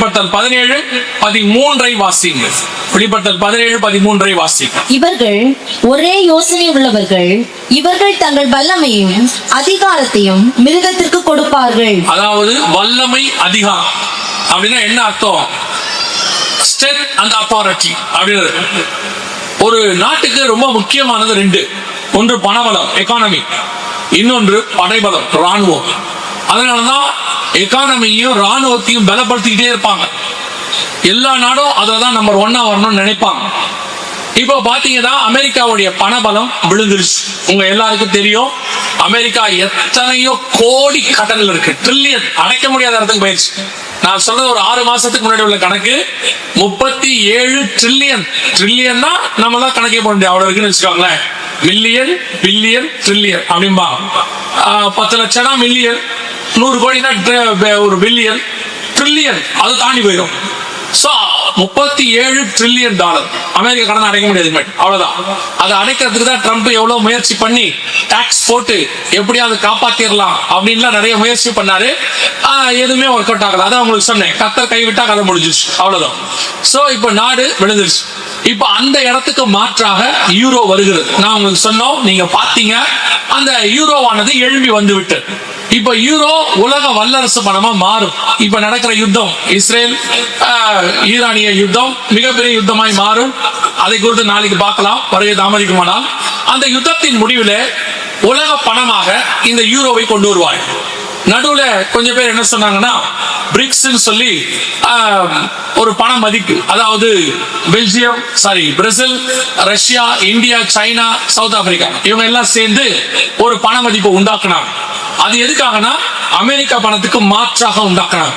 வெளிப்படுத்தல் 17:13 வாசிங்க. வெளிப்படுத்தல் 17:13 வாசிங்க. இவர்கள் ஒரே யோசனை உள்ளவர்கள், இவர்கள் தங்கள் வல்லமையும் அதிகாரத்தையும் மிருகத்திற்கு கொடுப்பார்கள். அதாவது வல்லமை, அதிகாரம் அப்படின்னா என்ன அர்த்தம்? ஸ்ட்ரென்த் அண்ட் அத்தாரிட்டி அப்படின்றது. ஒரு நாட்டுக்கு ரொம்ப முக்கியமானது ரெண்டு. ஒன்று பணபலம், எக்கானமி. இன்னொன்று படைபலம், ராணுவம். அதனாலதான் எக்கானமியையும் ராணுவத்தையும் பலப்படுத்திக்கிட்டே இருப்பாங்க. எல்லா நாடும் அதுலதான் நம்பர் 1 வரணும்னு நினைப்பாங்க. இப்போ பாத்தீங்கன்னா அமெரிக்காவுடைய பணபலம் விழுந்துருச்சு. உங்க எல்லாருக்கும் தெரியும், அமெரிக்கா எத்தனையோ கோடி கடன்ல இருக்கு. ட்ரில்லியன், அடைக்க முடியாத இடத்துக்கு போயிடுச்சு. நான் சொல்றது ஒரு 6 மாசத்துக்கு முன்னாடி உள்ள கணக்கு 37 ட்ரில்லியன். ட்ரில்லியன்னா நம்ம தான் கணக்கே போட முடியாது, அவ்வளவு இருக்குன்னு வச்சுக்கோங்களேன். மில்லியன், பில்லியன், ட்ரில்லியன் அப்படின்பா. 10 லட்சம்னா மில்லியன், 100 கோடினா ஒரு பில்லியன், ட்ரில்லியன் அது தாண்டி போயிடும். 37 ட்ரில்லியன் டாலர் அமெரிக்கா கடன் அடைக்க முடியாது. அவ்வளவுதான். அதை அடைக்கிறதுக்கு தான் ட்ரம்ப் எவ்வளவு முயற்சி பண்ணி டாக்ஸ் போட்டு எப்படியாவது காப்பாத்திரலாம் அப்படின்லாம் நிறைய முயற்சி பண்ணாரு. எதுவுமே ஒர்க் அவுட் ஆகல. அதான் உங்களுக்கு சொன்னேன், கத்தர் கைவிட்டா கதை முடிஞ்சிச்சு, அவ்வளவுதான். சோ இப்ப நாடு விழுந்துருச்சு. இப்ப அந்த இடத்துக்கு மாற்றாக யூரோ வருகிறது. நான் உங்களுக்கு சொன்னோம், நீங்க பாத்தீங்க, அந்த யூரோவானது எழும்பி வந்து விட்டு இப்ப யூரோ உலக வல்லரசு பணமா மாறும். இப்ப நடக்கிற யுத்தம், இஸ்ரேல் ஈரானிய யுத்தம் மிகப்பெரிய யுத்தமாய் மாறும். அதை குறித்து நாளைக்கு பார்க்கலாம், வருகை தாமதிக்குமானால். அந்த யுத்தத்தின் முடிவில் உலக பணமாக இந்த யூரோவை கொண்டு வருவார். நடுவுல கொஞ்சம் பேர் என்ன சொன்னாங்கன்னா, பிரிக்ஸ் சொல்லி ஒரு பண மதிப்பு, அதாவது Belgium, Brazil, Russia, India, China, south Africa இவங்க எல்லாம் சேர்ந்து ஒரு பண மதிப்பை உண்டாக்குனாங்க. அது எதுக்காகனா அமெரிக்கா பணத்துக்கு மாற்றாக உண்டாக்குனாங்க.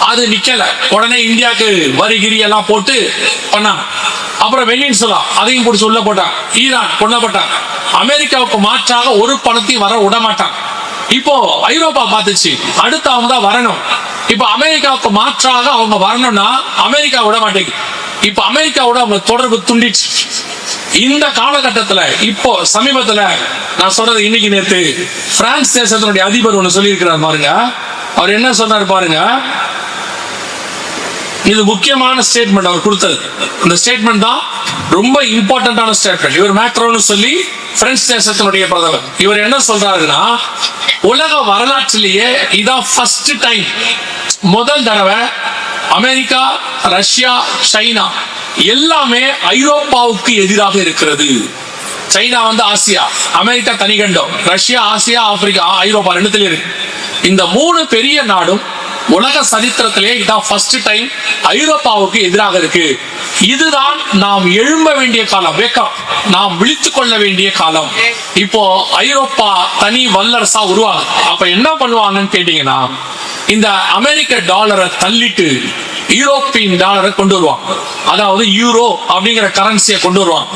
அது நிக்கல. உடனே இந்தியாவுக்கு வரிகிரி எல்லாம் போட்டு பண்ணாங்க. அப்புறம் வெனிசுலா அதையும் பிடிச்சி உள்ள போட்டாங்க. ஈரான் கொல்லப்பட்டாங்க. அமெரிக்காவுக்கு மாற்றாக ஒரு பணத்தையும் வர விட மாட்டாங்க. இப்போ ஐரோப்பா பார்த்துச்சு, அடுத்து அவங்க தான் வரணும். இப்ப அமெரிக்காவுக்கு மாற்றாக அவங்க வரணும்னா அமெரிக்கா விட மாட்டேங்குது. இப்ப அமெரிக்காவோட அவங்க தொடர்பு துண்டிச்சு. இந்த காலகட்டத்துல இப்போ சமீபத்துல நான் சொல்றது, இன்னைக்கு நேத்து பிரான்ஸ் தேசத்தினுடைய அதிபர் ஒண்ணு சொல்லி இருக்கிறார் பாருங்க. அவர் என்ன சொன்னார் பாருங்க, இது முக்கியமான ஸ்டேட்மெண்ட் அவர் கொடுத்தது. இந்த ஸ்டேட்மெண்ட் தான் ரொம்ப இம்பார்ட்டன்டான ஸ்டேட்மெண்ட். இவர் மேக்ரோன்னு சொல்லி பிரெஞ்சு தேசத்தினுடைய பிரதமர். இவர் என்ன சொல்றாருன்னா, உலக வரலாற்றிலேயே இதான் ஃபர்ஸ்ட் டைம், முதல் தடவை அமெரிக்கா, ரஷ்யா, சைனா எல்லாமே ஐரோப்பாவுக்கு எதிராக இருக்கிறது. சைனா ஆசியா, அமெரிக்கா தனிகண்டம், ரஷ்யா ஆசியா, ஆப்பிரிக்கா, ஐரோப்பா ரெண்டுத்திலே இருக்கு. இந்த 3 பெரிய நாடும் உலக சரித்திரத்திலே இதான் ஃபர்ஸ்ட் டைம் ஐரோப்பாவுக்கு எதிராக இருக்கு. இதுதான் நாம் எழும்ப வேண்டிய காலம், வேக்கம், நாம் விழித்துக் கொள்ள வேண்டிய காலம். இப்போ ஐரோப்பா தனி வல்லரசா உருவாகும். அப்ப என்ன பண்ணுவாங்கன்னு கேட்டீங்கன்னா, இந்த அமெரிக்க டாலரை தள்ளிட்டு யூரோப்பியன் டாலரை கொண்டு வருவாங்க. அதாவது யூரோ அப்படிங்கிற கரன்சியை கொண்டு வருவாங்க.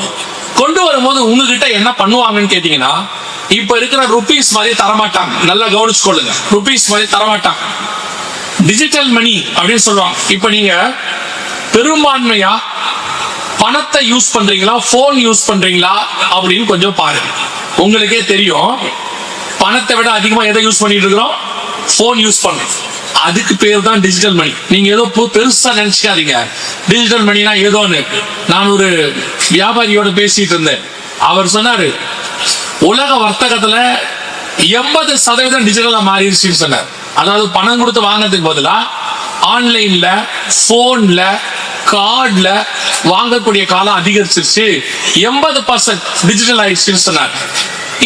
கொண்டு வரும்போது உங்ககிட்ட என்ன பண்ணுவாங்கன்னு கேட்டீங்கன்னா, இப்ப இருக்கிற ருபீஸ் மாதிரி தரமாட்டாங்க. நல்லா கவனிச்சுக்கொள்ளுங்க, ருபீஸ் மாதிரி தரமாட்டாங்க. டிஜிட்டல் மணி அப்படின்னு சொல்லுவாங்க. இப்ப நீங்க பெரும்பான்மையா பணத்தை யூஸ் பண்றீங்களா, போன் யூஸ் பண்றீங்களா அப்படின்னு கொஞ்சம் பாருங்க. உங்களுக்கே தெரியும், பணத்தை விட அதிகமா எதை யூஸ் பண்ணிட்டு இருக்கிறோம்? போன் யூஸ் பண்றோம். அதுக்கு பேர் தான் டிஜிட்டல் மணி. நீங்க ஏதோ பெருசா நினைச்சுக்காதீங்க. டிஜிட்டல் மணினா ஏதோன்னு. நான் ஒரு வியாபாரியோட பேசிட்டு இருந்தேன். அவர் சொன்னாரு, உலக வர்த்தகத்துல 80% டிஜிட்டலா மாறிடுச்சுன்னு சொன்னார். அதாவது பணம் கொடுத்து வாங்கறதுக்கு பதிலா ஆன்லைன்ல, போன்ல, கார்டுல வாங்கக்கூடிய காலம் அதிகரிச்சிருச்சு. 80% டிஜிட்டல் ஆயிடுச்சுன்னு சொன்னார்.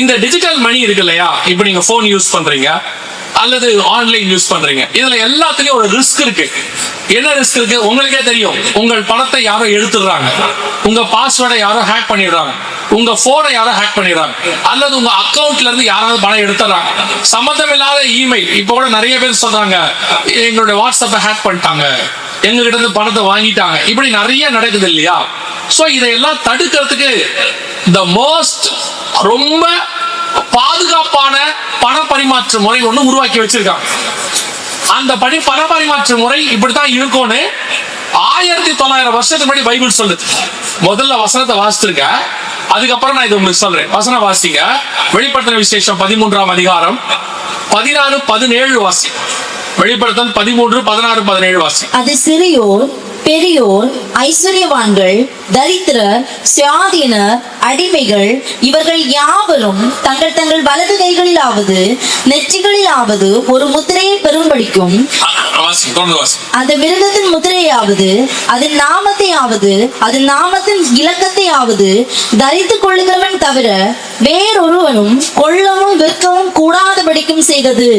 இந்த டிஜிட்டல் மணி இருக்கு இல்லையா, இப்ப நீங்க போன் யூஸ் பண்றீங்க அல்லது ஆன்லைன் யூஸ் பண்றீங்க, இதுல எல்லாத்துலயும் ஒரு ரிஸ்க் இருக்கு. என்ன ரிஸ்க் இருக்கு? உங்களுக்கே தெரியும். உங்கள் பணத்தை யாரோ எடுத்துடுறாங்க, உங்க பாஸ்வேர்டை யாரோ ஹேக் பண்ணிடுறாங்க, உங்க போனை யாரோ ஹேக் பண்ணிடுறாங்க, அல்லது உங்க அக்கௌண்ட்ல இருந்து யாராவது பணம் எடுத்துறாங்க. சம்பந்தம் இல்லாத இமெயில். இப்ப கூட நிறைய பேர் சொல்றாங்க, எங்களுடைய வாட்ஸ்அப்பை ஹேக் பண்ணிட்டாங்க, எங்ககிட்ட இருந்து பணத்தை வாங்கிட்டாங்க. இப்படி நிறைய நடக்குது இல்லையா? சோ இதையெல்லாம் தடுக்கிறதுக்கு த மோஸ்ட் ரொம்ப பாதுகாப்பான பண பரிமாற்ற முறை ஒண்ணு உருவாக்கி வச்சிருக்காங்க. அந்த பண பரிமாற்ற முறை இப்படித்தான் இருக்கும்னு 1900 வருஷத்துக்கு முன்னாடி பைபிள் சொல்லுது. முதல்ல வசனத்தை வாசிச்சிருக்க, அதுக்கப்புறம் நான் இது உங்களுக்கு சொல்றேன். வசனம் வாசிங்க. வெளிப்படுத்தின விசேஷம் 13ஆம் அதிகாரம் 16-17 வாசி. வெளிப்படுத்தல் 13, 16, 17 வாசி. அது சிறியோர் பெரியோர் ஐஸ்வர்யவான்கள் தரித்திரர் சுயாதீனர் அடிமைகள் இவர்கள் யாவரும் தங்கள் தங்கள் வலது கைகளிலாவது நெற்றிகளிலாவது ஒரு முத்திரையை பெறும்படிக்கும் வாசி, தொடர்ந்து வாசி. அந்த மிருகத்தின் முத்திரையாவது அதன் நாமத்தையாவது அதன் நாமத்தின் இலக்கத்தையாவது தரித்துக் கொள்ளுகிறவன் தவிர வேறொருவனும் கொள்ளவும் விற்கவும் கூடாதபடிக்கும் செய்தது.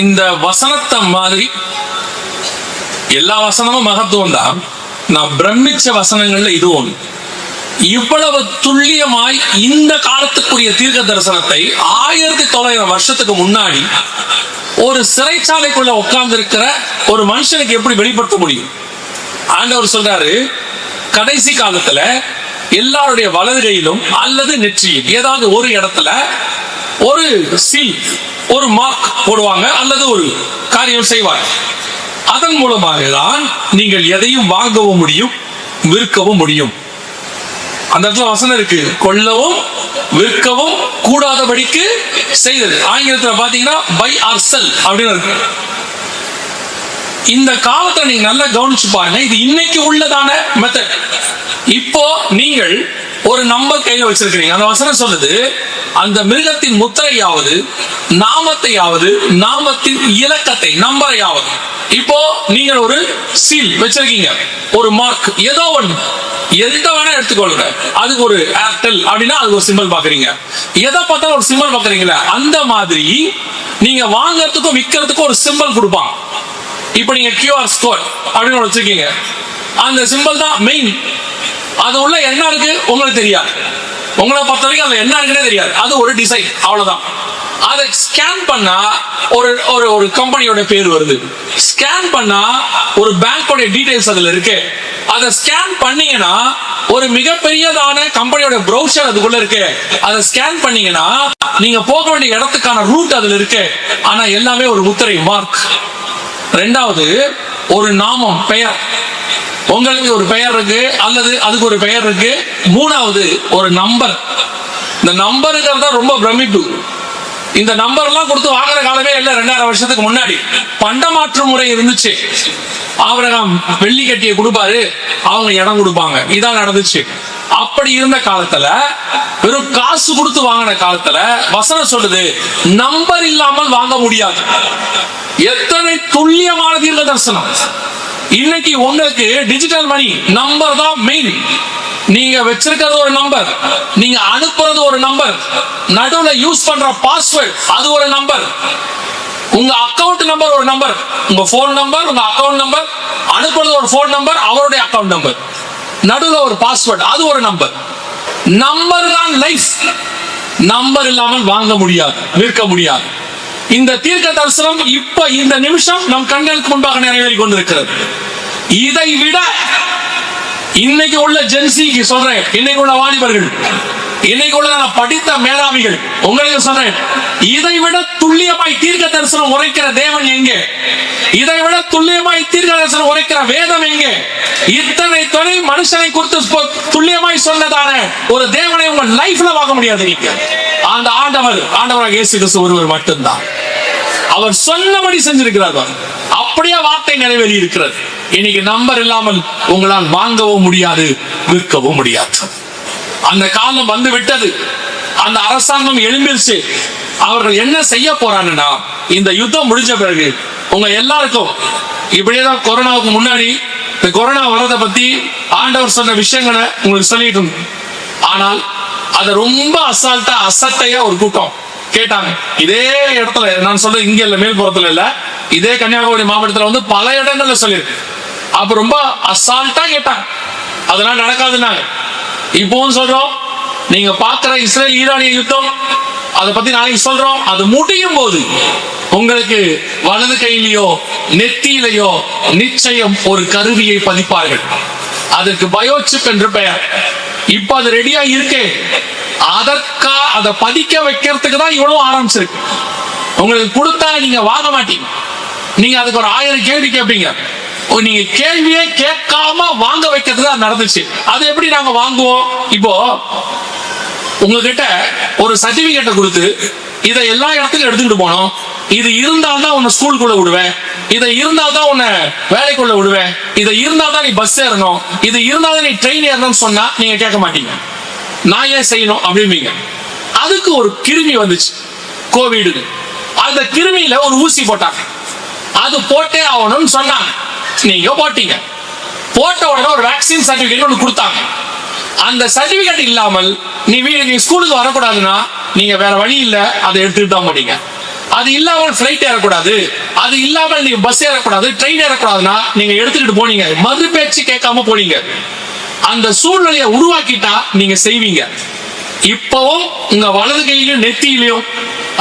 இந்த வசனத்தை மாதிரி எல்லா வசனமும் மகத்துவம் தான். நான் பிரமிச்ச வசனங்கள்ல இது ஒன்று. இவ்வளவு துல்லியமாய் இந்த காலத்துக்குரிய தீர்க்க தரிசனத்தை 1900 வருஷத்துக்கு முன்னாடி ஒரு சிறைச்சாலைக்குள்ள உட்கார்ந்து இருக்கிற ஒரு மனுஷனுக்கு எப்படி வெளிப்படுத்த முடியும்? ஆண்டவர் சொல்றாரு, கடைசி காலத்துல எல்லாருடைய வலது கையிலும் அல்லது நெற்றியில் ஏதாவது ஒரு இடத்துல ஒரு சீல், ஒரு மார்க் போடுவாங்க அல்லது ஒரு காரியம் செய்வாங்க. அதன் மூலமாக தான் நீங்கள் எதையும் வாங்கவும் முடியும், விற்கவும் முடியும். அந்த இடத்துல வசனம் இருக்கு, கொள்ளவும் விற்கவும் கூடாதபடிக்கு செய்தது. ஆங்கிலத்துல பாத்தீங்கன்னா பை ஆர் செல் அப்படின்னு இருக்கு. இந்த காலத்தை நீங்க நல்லா கவனிச்சு பாருங்க. இது இன்னைக்கு உள்ளதான மெத்தட். இப்போ நீங்கள் ஒரு நம்பர் கையில வச்சிருக்கிறீங்க. அந்த வசனம் சொல்லுது, அந்த மிருகத்தின் முத்திரையாவது நாமத்தையாவது நாமத்தின் இலக்கத்தை நம்பரையாவது. இப்போ நீங்கள் ஒரு சீல் வச்சிருக்கீங்க, ஒரு மார்க், ஏதோ ஒன்று, எந்த வேணா எடுத்துக்கொள்ளுங்க. அதுக்கு ஒரு ஏர்டெல் அப்படின்னா அதுக்கு ஒரு சிம்பிள் பாக்குறீங்க. எதை பார்த்தாலும் ஒரு சிம்பிள் பாக்குறீங்களா? அந்த மாதிரி நீங்க வாங்கறதுக்கும் விற்கிறதுக்கும் ஒரு சிம்பிள் கொடுப்பாங்க. இப்ப நீங்க கியூஆர் ஸ்கோர் அப்படின்னு வச்சிருக்கீங்க, அந்த சிம்பிள் தான் மெயின். அது உள்ள என்ன இருக்கு உங்களுக்கு தெரியாது. உங்களை பொறுத்த வரைக்கும் அதுல என்ன இருக்குன்னே தெரியாது. அது ஒரு டிசைன், அவ்வளவுதான். அதை ஸ்கேன் பண்ணா ஒரு ஒரு ஒரு கம்பெனியோட பேர் வருது. ஸ்கேன் பண்ணா ஒரு பேங்கோட டீடைல்ஸ் அதுல இருக்கு. அதை ஸ்கேன் பண்ணீங்கன்னா ஒரு மிகப்பெரியதான கம்பெனியோட ப்ரௌசர் அதுக்குள்ள இருக்கு. அதை ஸ்கேன் பண்ணீங்கன்னா நீங்க போக வேண்டிய இடத்துக்கான ரூட் அதுல இருக்கு. ஆனா எல்லாமே ஒரு முத்திரை, மார்க். ரெண்டாவது, ஒரு நாமம், பெயர். உங்களுக்கு ஒரு பெயர் இருக்கு அல்லது அதுக்கு ஒரு பெயர் இருக்கு. மூணாவது, ஒரு நம்பர். இந்த நம்பருங்கிறத ரொம்ப பிரமிப்பு. இந்த நம்பர் எல்லாம் கொடுத்து வாங்குற காலமே இல்ல. 2000 வருஷத்துக்கு முன்னாடி பண்டமாற்று முறை இருந்துச்சு. ஆபிரகாம் வெள்ளி கட்டியை கொடுப்பாரு, அவங்க இடம் கொடுப்பாங்க. இதான் நடந்துச்சு. அப்படி இருந்த காலத்துல, வெறும் காசு கொடுத்து வாங்கின காலத்துல வசனம் சொல்லுது, நம்பர் இல்லாமல் வாங்க முடியாது. எத்தனை துல்லியமான தீர்க்க தரிசனம்! இன்னைக்கு உங்களுக்கு டிஜிட்டல் மணி, நம்பர் தான் மெயின். நீங்க வச்சிருக்கிறது ஒரு நம்பர், நீங்க அனுப்புறது ஒரு நம்பர், நடுவுல யூஸ் பண்ற பாஸ்வேர்ட் அது ஒரு நம்பர், உங்க அக்கவுண்ட் நம்பர் ஒரு நம்பர், உங்க போன் நம்பர், உங்க அக்கவுண்ட் நம்பர், அனுப்புறது ஒரு போன் நம்பர், அவருடைய அக்கவுண்ட் நம்பர், நடுவுல ஒரு பாஸ்வேர்ட் அது ஒரு நம்பர். நம்பர் தான் லைஃப். நம்பர் இல்லாமல் வாங்க முடியாது, விற்க முடியாது. இந்த தீர்க்க தரிசனம் இப்ப இந்த நிமிஷம் நம் கண்களுக்கு முன்பாக நிறைவேறி கொண்டிருக்கிறது. இதை விட இன்னைக்கு உள்ள ஜென்சிக்கு சொல்றேன், இன்னைக்கு உள்ள வாலிபர்கள், இன்னைக்கு உள்ள நான் படித்த மேதாவிகள் உங்களுக்கு சொல்றேன், இதை விட துல்லியமாய் தீர்க்க தரிசனம் உரைக்கிற தேவன் எங்கே? இதை விட துல்லியமாய் தீர்க்க தரிசனம் உரைக்கிற வேதம் எங்கே? இத்தனை துணை மனுஷனை குறித்து துல்லியமாய் சொன்னதான ஒரு தேவனை உங்க லைஃப்ல பார்க்க முடியாது. நீங்க அந்த ஆண்டவராக இயேசு கிறிஸ்து ஒருவர் மட்டும்தான். அவர் சொன்னபடி செஞ்சிருக்கிறார். அப்படியே வார்த்தை நிறைவேறி இருக்கிறது. இன்னைக்கு நம்பர் இல்லாமல் உங்களால் வாங்கவும் முடியாது, விற்கவும் முடியாது. அந்த காலம் வந்து விட்டது. அந்த அரசாங்கம் எழும்பிருச்சு. அவர்கள் என்ன செய்ய போறாங்கன்னா, இந்த யுத்தம் முடிஞ்ச பிறகு உங்க எல்லாருக்கும் இப்படியேதான் கொரோனாவுக்கு முன்னாடி இந்த கொரோனா வரதை பத்தி ஆண்டவர் சொன்ன விஷயங்களை உங்களுக்கு சொல்லிட்டு இருந்தோம். ஆனால் அதை ரொம்ப அசால்ட்டா அசட்டையா ஒரு கூட்டம் கேட்டாங்க. இதே இடத்துல நான் சொல்றது இங்க இல்ல, மேல்புறத்துல இல்ல, இதே கன்னியாகுமரி மாவட்டத்துல வந்து பல இடங்கள்ல சொல்லியிருக்கு. அப்ப ரொம்ப அசால்ட்டா கேட்டாங்க. அதெல்லாம் நடக்காதுன்னாங்க. இப்பவும் சொல்றோம், நீங்க பாக்குற இஸ்ரேல் ஈரானிய யுத்தம் அதை பத்தி நாளைக்கு சொல்றோம். அது முடியும் போது உங்களுக்கு வலது கையிலையோ நெத்தியிலையோ நிச்சயம் ஒரு கருவியை பதிப்பார்கள். அதற்கு பயோசிப் என்று பெயர். இப்ப அது ரெடியா இருக்கு. அதை பதிக்க வைக்கிறதுக்கு தான் இவ்வளவு ஆரம்பிச்சிருக்கு. உங்களுக்கு கொடுத்தா நீங்க வாங்க மாட்டீங்க. நீங்க அதுக்கு ஒரு 1000 கேள்வி கேட்பீங்க. நீங்க கேள்வியே கேட்காம வாங்க வைக்கிறது தான் நடந்துச்சு. அது எப்படி நாங்க வாங்குவோம்? இப்போ உங்ககிட்ட ஒரு சர்டிபிகேட்டை கொடுத்து இதை எல்லா இடத்துக்கும் எடுத்துக்கிட்டு போனோம், இது இருந்தால்தான் உன்னை ஸ்கூலுக்குள்ள விடுவேன், இதை இருந்தால்தான் உன்னை வேலைக்குள்ள விடுவேன், இதை இருந்தால்தான் நீ பஸ் ஏறணும், இது இருந்தால்தான் நீ ட்ரெயின் ஏறணும்னு சொன்னா நீங்க கேட்க மாட்டீங்க. நான் ஏன் செய்யணும் அப்படிம்பீங்க. அதுக்கு ஒரு கிருமி வந்துச்சு கோவிட். அந்த கிருமியில ஒரு ஊசி போட்டாங்க. அது போட்டே ஆகணும்னு சொன்னாங்க. நீங்க போட்டீங்க. போட்ட உடனே ஒரு வேக்சின் சர்டிபிகேட் ஒன்று கொடுத்தாங்க. அந்த சர்டிபிகேட் இல்லாமல் நீ ஸ்கூலுக்கு வரக்கூடாதுன்னா நீங்க வேற வழி இல்லை, அதை எடுத்துட்டு தான் போட்டீங்க. அது இல்லாமல் ஃபிளைட் ஏறக்கூடாது, அது இல்லாமல் நீங்க பஸ் ஏறக்கூடாது, ட்ரெயின் ஏறக்கூடாதுன்னா நீங்க எடுத்துக்கிட்டு போனீங்க. மறு பேச்சு கேட்காம போனீங்க. அந்த சூழ்நிலையை உருவாக்கிட்டா நீங்க செய்வீங்க. இப்பவும் உங்க வலது கையிலும் நெத்தியிலையும்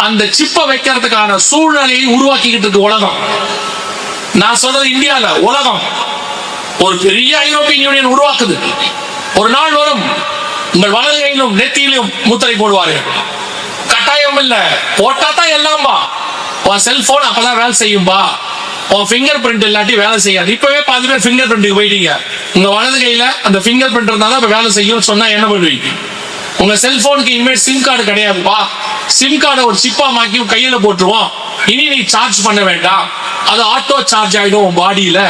அந்த சிப்பை வைக்கிறதுக்கான சூழ்நிலையை உருவாக்கிக்கிட்டு இருக்கு உலகம். நான் சொல்றது இந்தியால, உலகம் ஒரு பெரிய ஐரோப்பியன் யூனியன் உருவாக்குது. ஒரு நாள் வரும் உங்கள் வலது கையிலும் நெத்தியிலும் முத்திரை போடுவார்கள். கட்டாயம் இல்ல, போட்டா தான் எல்லாம்பா. உன் செல்போன் அப்பதான் வேலை செய்யும்பா, உன் ஃபிங்கர் பிரிண்ட் இல்லாட்டி வேலை செய்யாது. இப்பவே பாதி பேர் ஃபிங்கர் பிரிண்ட்டுக்கு போயிட்டீங்க. உங்க வலது கையில அந்த ஃபிங்கர் பிரிண்ட் இருந்தா தான் இப்ப வேலை செய்யும் சொன்னா என்ன பண்ணுவீங்க? உங்க செல்போனுக்கு இனிமேல் சிம் கார்டு கிடையாதுப்பா, சிம் கார்டை ஒரு சிப்பா மாக்கி கையில போட்டுருவோம், இனி நீ சார்ஜ் பண்ண வேண்டாம், அது ஆட்டோ சார்ஜ் ஆயிடும் பாடியில.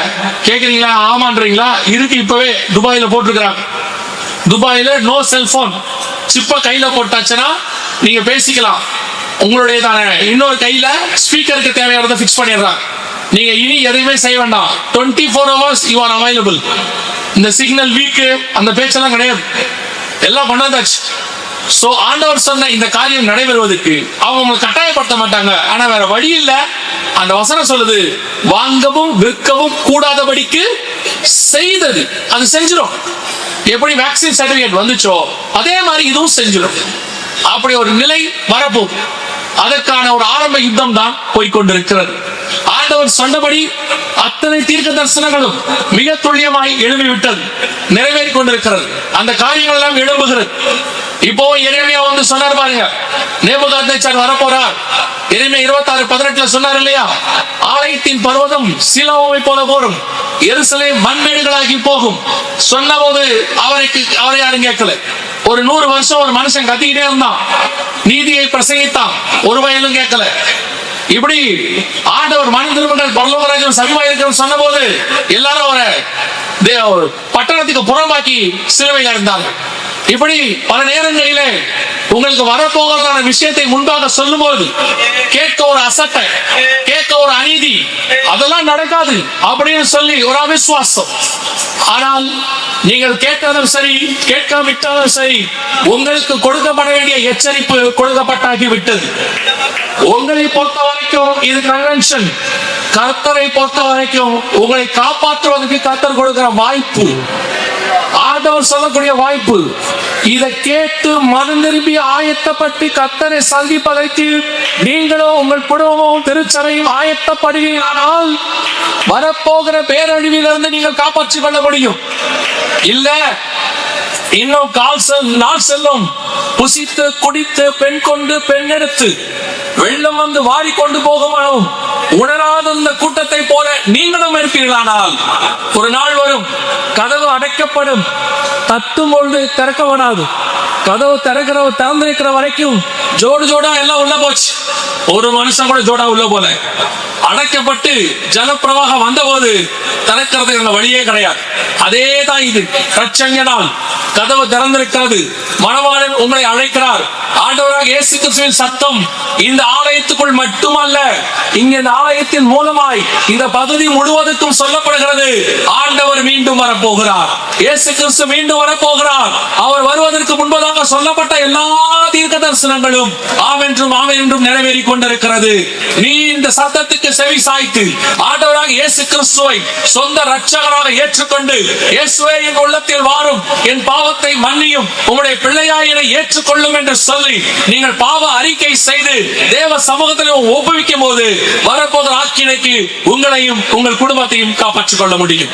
கேக்குறீங்களா? ஆமான்றீங்களா? இருக்கு, இப்பவே துபாயில போட்டிருக்கிறாங்க. துபாயில நோ செல்போன், சிப்ப கையில போட்டாச்சுன்னா நீங்க பேசிக்கலாம். உங்களுடைய தானே இன்னொரு கையில ஸ்பீக்கருக்கு தேவையானதை பிக்ஸ் பண்ணிடுறாங்க. நீங்க இனி எதையுமே செய்ய வேண்டாம். 24 hours யூ ஆர் அவைலபிள். இந்த சிக்னல் வீக்கு அந்த பேச்செல்லாம் கிடையாது, எல்லாம் கொண்டாந்தாச்சு. சோ ஆண்டவர் சொன்ன இந்த காரியம் நடைபெறுவதற்கு அவங்க கட்டாயப்படுத்த மாட்டாங்க. ஆனா வேற வழி இல்ல. அந்த வசனம் சொல்லுது, வாங்கவும் விற்கவும் கூடாதபடிக்கு செய்தது அது செஞ்சிடும். எப்படி வேக்சின் சர்டிபிகேட் வந்துச்சோ அதே மாதிரி இதுவும் செஞ்சிடும். அப்படி ஒரு நிலை வரப்போகுது. அதற்கான ஒரு ஆரம்ப யுத்தம் தான் போய்கொண்டிருக்கிறது. ஆண்டவர் சொன்னபடி அத்தனை தீர்க்க தரிசனங்களும் மிக துல்லியமாய் எழுப்பிவிட்டது, நிறைவேறி கொண்டிருக்கிறது. அந்த காரியங்கள் எல்லாம் எழும்புகிறது. இப்போ எரேமியா வந்து சொன்னார் பாருங்க, நேபுகாத்நேச்சார் வரப்போறார். எரேமியா 26:18 சொன்னார் இல்லையா, ஆலயத்தின் பர்வதம் சீலோவை போல போரும், எருசலேம் மண்மேடுகளாகி போகும். சொன்ன போது அவரை யாரும் கேட்கல. ஒரு 100 வருஷம் ஒரு மனுஷன் கத்திக்கிட்டே இருந்தான், நீதியை பிரசங்கித்தான், ஒரு வயலும் கேட்கல. இப்படி ஆண்டவர் மனித திருமணங்கள் பரலோகராஜ்யம் சமீபம் சொன்ன போது எல்லாரும் அவரை பட்டணத்துக்கு புறம்பாக்கி சிலுவையில் இருந்தாங்க. இப்படி பல நேரங்களிலே உங்களுக்கு வரப்போகிறதான விஷயத்தை முன்பாக சொல்லும் போது கேட்க ஒரு அசட்டை, கேட்க ஒரு அநீதி, அதெல்லாம் நடக்காது அப்படின்னு சொல்லி ஒரு அவிசுவாசம். ஆனால் நீங்கள் கேட்டாலும் சரி கேட்காவிட்டாலும் சரி, உங்களுக்கு கொடுக்கப்பட வேண்டிய எச்சரிப்பு கொடுக்கப்பட்டாகி விட்டது. உங்களை பொறுத்த வரைக்கும் இது கன்வென்ஷன். கர்த்தரை பொறுத்த வரைக்கும் உங்களை காப்பாற்றுவதற்கு கர்த்தர் கொடுக்கிற வாய்ப்பு, ஆண்டவர் சொல்லக்கூடிய வாய்ப்பு. இதை கேட்டு மனம் திரும்பி ஆயத்தப்பட்டு கர்த்தரை சந்திப்பதற்கு நீங்களோ உங்கள் குடும்பமும் திருச்சபையும் ஆயத்தப்படுகிறானால் வரப்போகிற பேரழிவிலிருந்து நீங்கள் காப்பாற்றிக் கொள்ள முடியும். இல்ல இன்னும் நாள் செல்லும், புசித்து குடித்து பெண் கொண்டு பெண் எடுத்து வெள்ளம் வந்து வாரி கொண்டு போகும் உணராத இந்த கூட்டத்தை போல நீங்களும் இருப்பீர்களானால் ஒரு நாள் வரும், கதவு அடைக்கப்படும், தட்டும் பொழுது திறக்கப்படாது. கதவு திறந்திருக்கிற வரைக்கும் ஜோடு ஜோடா எல்லாம் உள்ள போச்சு, ஒரு மனுஷன் கூட ஜோடா உள்ள போல. அடைக்கப்பட்டு ஜலப்பிரவாகம் வந்த போது திறக்கிறதுக்கு வழியே கிடையாது. அதே தான் இது. ரட்சணிய நாள், கதவு திறந்திருக்கிறது, மணவாளன் உங்களை அழைக்கிறார். ஆண்டவராக இயேசு கிறிஸ்துவின் சத்தம் இந்த ஆலயத்துக்குள் மட்டுமல்ல, இங்க இந்த ஆலயத்தின் மூலமாய் இந்த பகுதி முழுவதற்கும் சொல்லப்படுகிறது. ஆண்டவர் மீண்டும் வரப்போகிறார், இயேசு கிறிஸ்து மீண்டும் வரப்போகிறார். அவர் வருவதற்கு முன்பதாக சொல்லப்பட்ட எல்லா தீர்க்க தரிசனங்களும் ஆமென்றும் ஆமென் என்றும் நிறைவேறி கொண்டிருக்கிறது. நீ இந்த சத்தத்துக்கு செவி சாய்த்து ஆண்டவராக இயேசு கிறிஸ்துவை சொந்த இரட்சகராக ஏற்றுக்கொண்டு, இயேசுவே என் உள்ளத்தில் வாரும், என் பாவத்தை மன்னியும், உங்களுடைய பிள்ளையாய் என்னை ஏற்றுக்கொள்ளும் என்று சொல்லி நீங்கள் பாவ அறிக்கை செய்து தேவ சமூகத்தில் ஒப்புவிக்கும் போது வரப்போகிற ஆக்கினைக்கு உங்களையும் உங்கள் குடும்பத்தையும் காப்பாற்றிக் கொள்ள முடியும்.